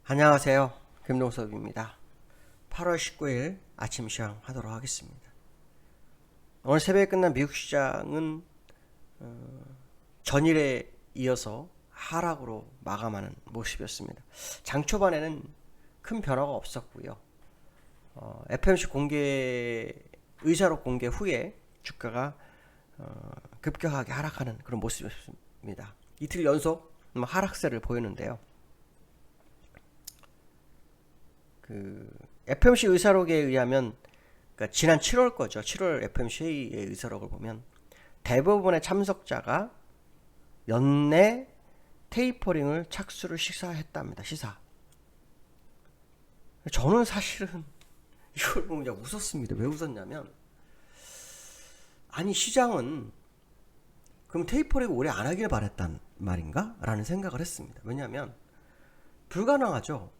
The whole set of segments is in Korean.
안녕하세요. 김동섭입니다. 8월 19일 아침 시황 하도록 하겠습니다. 오늘 새벽에 끝난 미국 시장은 전일에 이어서 하락으로 마감하는 모습이었습니다. 장 초반에는 큰 변화가 없었고요. FOMC 의사록 공개 후에 주가가 급격하게 하락하는 그런 모습이었습니다. 이틀 연속 하락세를 보이는데요. FOMC 의사록에 의하면, 그러니까 지난 7월 거죠. 7월 FOMC 회의의 의사록을 보면 대부분의 참석자가 연내 테이퍼링을 착수를 시사했답니다. 시사. 저는 사실은 이걸 보면 그냥 웃었습니다. 왜 웃었냐면, 아니 시장은 그럼 테이퍼링을 오래 안 하길 바랬단 말인가? 라는 생각을 했습니다. 왜냐하면 불가능하죠.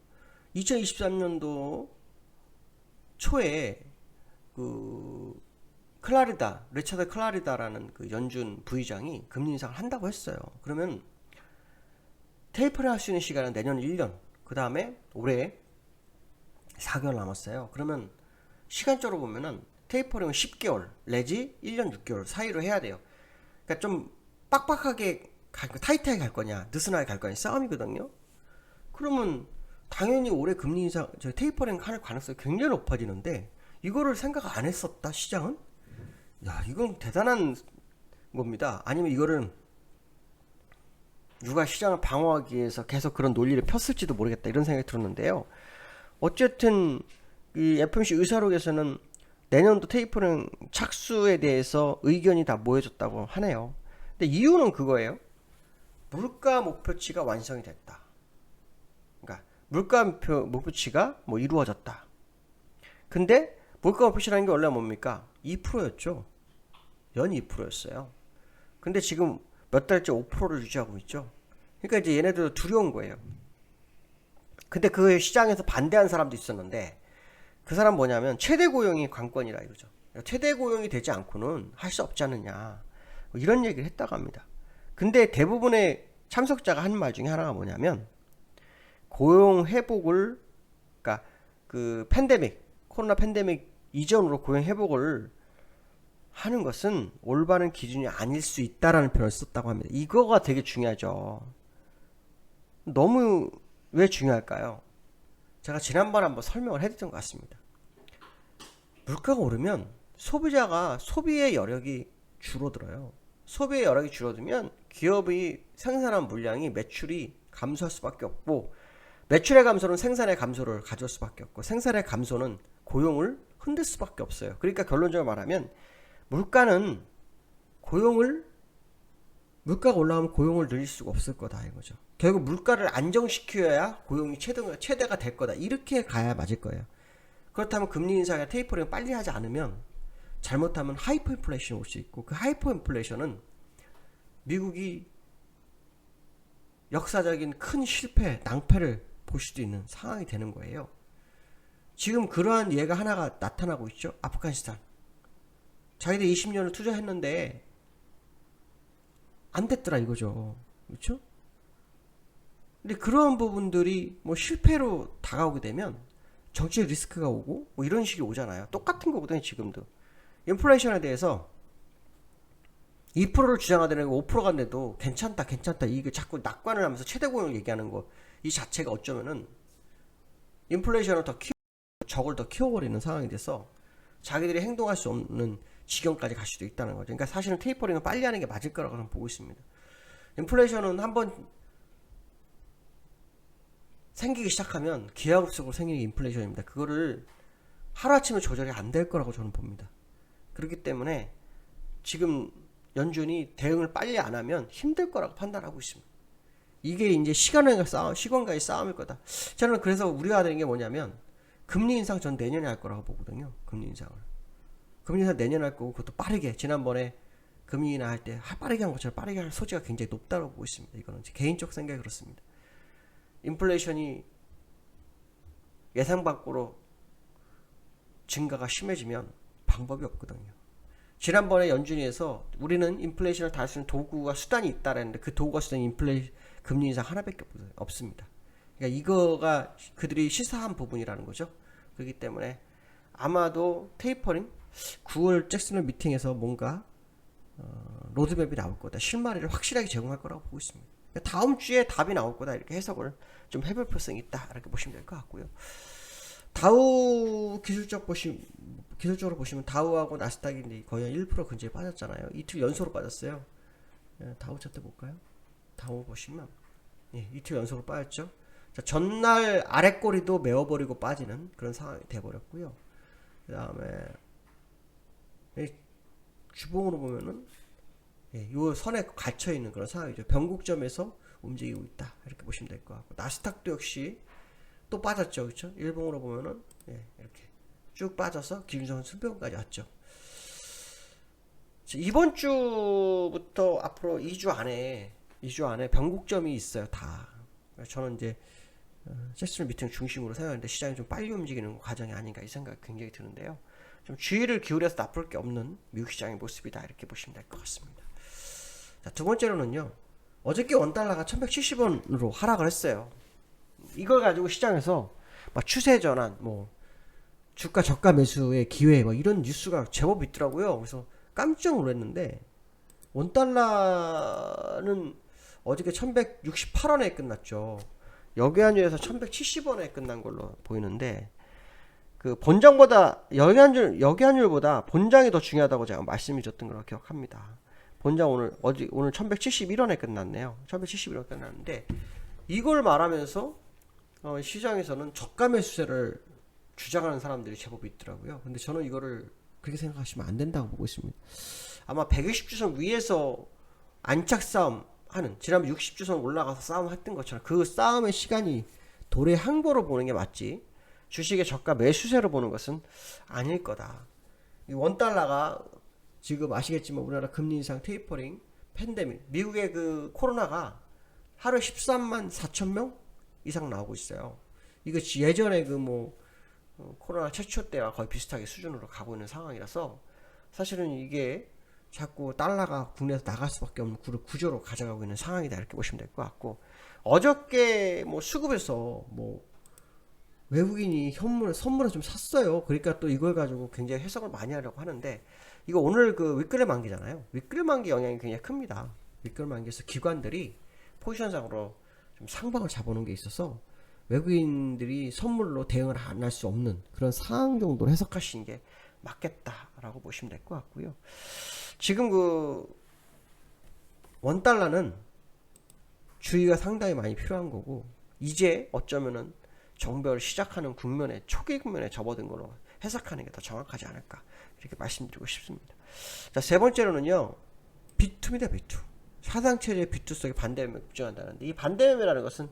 2023년도 초에 리차드 클라리다라는 그 연준 부의장이 금리 인상을 한다고 했어요. 그러면 테이퍼링 할 수 있는 시간은 내년 1년, 그 다음에 올해 4개월 남았어요. 그러면 시간적으로 보면은 테이퍼링은 10개월 내지 1년 6개월 사이로 해야 돼요. 그러니까 좀 빡빡하게 타이트하게 갈 거냐, 느슨하게 갈 거냐 싸움이거든요. 그러면 당연히 올해 금리 인상, 테이퍼링 할 가능성이 굉장히 높아지는데 이거를 생각 안 했었다 시장은? 야, 이건 대단한 겁니다. 아니면 이거를 누가 시장을 방어하기 위해서 계속 그런 논리를 폈을지도 모르겠다 이런 생각이 들었는데요. 어쨌든 이 FOMC 의사록에서는 내년도 테이퍼링 착수에 대해서 의견이 다 모여졌다고 하네요. 근데 이유는 그거예요. 물가 목표치가 완성이 됐다. 그러니까 물가 목표치가 이루어졌다. 근데 물가 목표치라는 게 원래 뭡니까? 2%였죠. 연 2%였어요. 근데 지금 몇 달째 5%를 유지하고 있죠. 그러니까 이제 얘네들도 두려운 거예요. 근데 그 시장에서 반대한 사람도 있었는데 그 사람 뭐냐면 최대 고용이 관건이라 이거죠. 최대 고용이 되지 않고는 할 수 없지 않느냐. 이런 얘기를 했다고 합니다. 근데 대부분의 참석자가 한 말 중에 하나가 뭐냐면 고용 회복을, 그러니까 코로나 팬데믹 이전으로 고용 회복을 하는 것은 올바른 기준이 아닐 수 있다라는 표현을 썼다고 합니다. 이거가 되게 중요하죠. 너무 왜 중요할까요? 제가 지난번에 한번 설명을 해드렸던 것 같습니다. 물가가 오르면 소비자가 소비의 여력이 줄어들어요. 소비의 여력이 줄어들면 기업이 생산한 물량이 매출이 감소할 수밖에 없고, 매출의 감소는 생산의 감소를 가져올 수밖에 없고, 생산의 감소는 고용을 흔들 수밖에 없어요. 그러니까 결론적으로 말하면 물가가 올라가면 고용을 늘릴 수가 없을 거다 이거죠. 결국 물가를 안정시켜야 고용이 최대가 될 거다. 이렇게 가야 맞을 거예요. 그렇다면 금리 인상이나 테이퍼링을 빨리 하지 않으면 잘못하면 하이퍼 인플레이션이 올 수 있고, 그 하이퍼 인플레이션은 미국이 역사적인 큰 실패, 낭패를 볼 수도 있는 상황이 되는 거예요. 지금 그러한 예가 하나가 나타나고 있죠. 아프가니스탄. 자기들 20년을 투자했는데 안 됐더라 이거죠. 그렇죠? 근데 그러한 부분들이 실패로 다가오게 되면 정치적 리스크가 오고 이런 식이 오잖아요. 똑같은 거거든요. 지금도 인플레이션에 대해서 2%를 주장하더니 5% 간데도 괜찮다 이게 자꾸 낙관을 하면서 최대 고용을 얘기하는 거, 이 자체가 어쩌면은 인플레이션을 적을 더 키워버리는 상황이 돼서 자기들이 행동할 수 없는 지경까지 갈 수도 있다는 거죠. 그러니까 사실은 테이퍼링을 빨리 하는 게 맞을 거라고 저는 보고 있습니다. 인플레이션은 한번 생기기 시작하면 기하급수적으로 생기는 게 인플레이션입니다. 그거를 하루아침에 조절이 안 될 거라고 저는 봅니다. 그렇기 때문에 지금 연준이 대응을 빨리 안 하면 힘들 거라고 판단하고 있습니다. 이게 이제 시간과의 싸움일 거다. 저는 그래서 우려하는 게 뭐냐면 금리 인상 전 내년에 할 거라고 보거든요. 금리 인상 내년에 할 거고, 그것도 빠르게, 지난번에 금리 인하 할 때 빠르게 한 것처럼 빠르게 할 소지가 굉장히 높다고 보고 있습니다. 이거는 제 개인적 생각이 그렇습니다. 인플레이션이 예상 밖으로 증가가 심해지면 방법이 없거든요. 지난번에 연준위에서 우리는 인플레이션을 다룰 수 있는 도구가 수단이 있다라는데 그 도구가 수단이 금리 인상 하나밖에 없습니다. 그러니까 이거가 그들이 시사한 부분이라는 거죠. 그렇기 때문에 아마도 테이퍼링 9월 잭슨홀 미팅에서 뭔가 로드맵이 나올 거다. 실마리를 확실하게 제공할 거라고 보고 있습니다. 그러니까 다음 주에 답이 나올 거다. 이렇게 해석을 좀 해볼 필요성이 있다. 이렇게 보시면 될 것 같고요. 다우 기술적으로 보시면 다우하고 나스닥이 거의 한 1% 근처에 빠졌잖아요. 이틀 연속으로 빠졌어요. 다우 차트 볼까요? 다우 보시면 이틀 연속으로 빠졌죠. 자, 전날 아랫꼬리도 메워버리고 빠지는 그런 상황이 돼버렸고요. 그 다음에 주봉으로 보면은 요 선에 갇혀있는 그런 상황이죠. 변곡점에서 움직이고 있다. 이렇게 보시면 될 것 같고, 나스닥도 역시 또 빠졌죠. 그렇죠? 일봉으로 보면은 이렇게 쭉 빠져서 기준선 수평까지 왔죠. 이번 주부터 앞으로 2주 안에 변곡점이 있어요. 다. 저는 이제 잭슨 미팅 중심으로 생각하는데 시장이 좀 빨리 움직이는 과정이 아닌가 이 생각이 굉장히 드는데요. 좀 주의를 기울여서 나쁠 게 없는 미국 시장의 모습이다. 이렇게 보시면 될 것 같습니다. 자, 두 번째로는요. 어저께 원달러가 1170원으로 하락을 했어요. 이걸 가지고 시장에서 막 추세 전환, 뭐 주가 저가 매수의 기회, 뭐 이런 뉴스가 제법 있더라고요. 그래서 깜짝 놀랐는데 원달러는 어저께 1168원에 끝났죠. 여기한주에서 1170원에 끝난 걸로 보이는데, 그 본장보다 여기한율보다 본장이 더 중요하다고 제가 말씀드렸던 걸 기억합니다. 본장 오늘 1171원에 끝났네요. 1171원 끝났는데, 이걸 말하면서 시장에서는 저가 매수세를 주장하는 사람들이 제법 있더라고요. 근데 저는 이거를 그렇게 생각하시면 안 된다고 보고 있습니다. 아마 120주선 위에서 안착 싸움 하는, 지난번 60주선 올라가서 싸움 했던 것처럼 그 싸움의 시간이 도래 항보로 보는 게 맞지, 주식의 저가 매수세로 보는 것은 아닐 거다. 이 원달러가 지금 아시겠지만 우리나라 금리 인상, 테이퍼링, 팬데믹, 미국의 그 코로나가 하루에 13만 4천 명 이상 나오고 있어요. 이거 예전에 그 코로나 최초 때와 거의 비슷하게 수준으로 가고 있는 상황이라서 사실은 이게 자꾸 달러가 국내에서 나갈 수밖에 없는 구조로 가져가고 있는 상황이다. 이렇게 보시면 될 것 같고, 어저께 수급에서 외국인이 선물을 좀 샀어요. 그러니까 또 이걸 가지고 굉장히 해석을 많이 하려고 하는데, 이거 오늘 그 윗그레 만기잖아요. 윗그레 만기 영향이 굉장히 큽니다. 윗그레 만기에서 기관들이 포지션상으로 좀 상방을 잡아놓은 게 있어서 외국인들이 선물로 대응을 안 할 수 없는 그런 상황 정도로 해석하시는 게 맞겠다라고 보시면 될 것 같고요. 지금 그 원달러는 주의가 상당히 많이 필요한 거고, 이제 어쩌면은 정배를 시작하는 국면에, 초기 국면에 접어든 걸로 해석하는 게 더 정확하지 않을까, 이렇게 말씀드리고 싶습니다. 자, 세 번째로는요, B2입니다. B2. 사상체제의 B2 속에 반대매매 급증한다는데, 이 반대매매라는 것은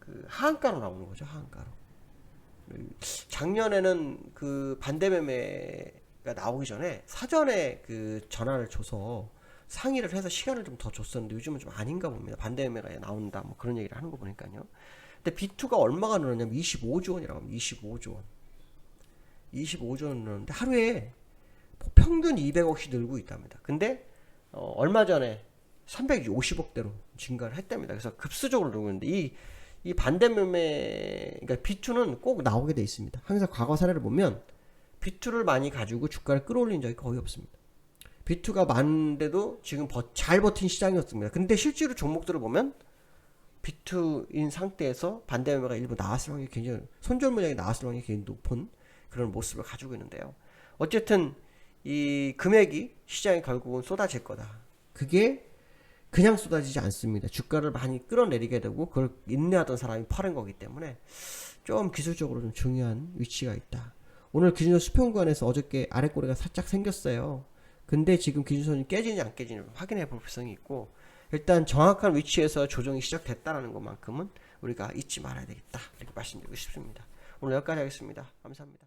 그 하한가로 나오는 거죠. 하한가로. 작년에는 그 반대매매가 나오기 전에 사전에 그 전화를 줘서 상의를 해서 시간을 좀 더 줬었는데, 요즘은 좀 아닌가 봅니다. 반대매매가 나온다, 뭐 그런 얘기를 하는 거 보니까요. 근데 B2가 얼마가 늘었냐면 25조 원이라고 합니다. 25조 원. 25조 원 늘었는데 하루에 평균 200억씩 늘고 있답니다. 근데 얼마 전에 350억대로 증가를 했답니다. 그래서 급수적으로 늘고 있는데, 이 반대매매, 그러니까 B2는 꼭 나오게 돼 있습니다. 항상 과거 사례를 보면 B2를 많이 가지고 주가를 끌어올린 적이 거의 없습니다. B2가 많은데도 지금 잘 버틴 시장이었습니다. 근데 실제로 종목들을 보면 B2인 상태에서 반대매매가 일부 나왔을 확률이 굉장히, 손절 물량이 나왔을 확률이 굉장히 높은 그런 모습을 가지고 있는데요. 어쨌든 이 금액이 시장에 결국은 쏟아질 거다. 그게 그냥 쏟아지지 않습니다. 주가를 많이 끌어내리게 되고 그걸 인내하던 사람이 파는 거기 때문에 좀 기술적으로 좀 중요한 위치가 있다. 오늘 기준선 수평 구간에서 어저께 아랫꼬리가 살짝 생겼어요. 근데 지금 기준선이 깨지는지 안 깨지는지 확인해 볼 필요성이 있고, 일단 정확한 위치에서 조정이 시작됐다는 것만큼은 우리가 잊지 말아야 되겠다, 이렇게 말씀드리고 싶습니다. 오늘 여기까지 하겠습니다. 감사합니다.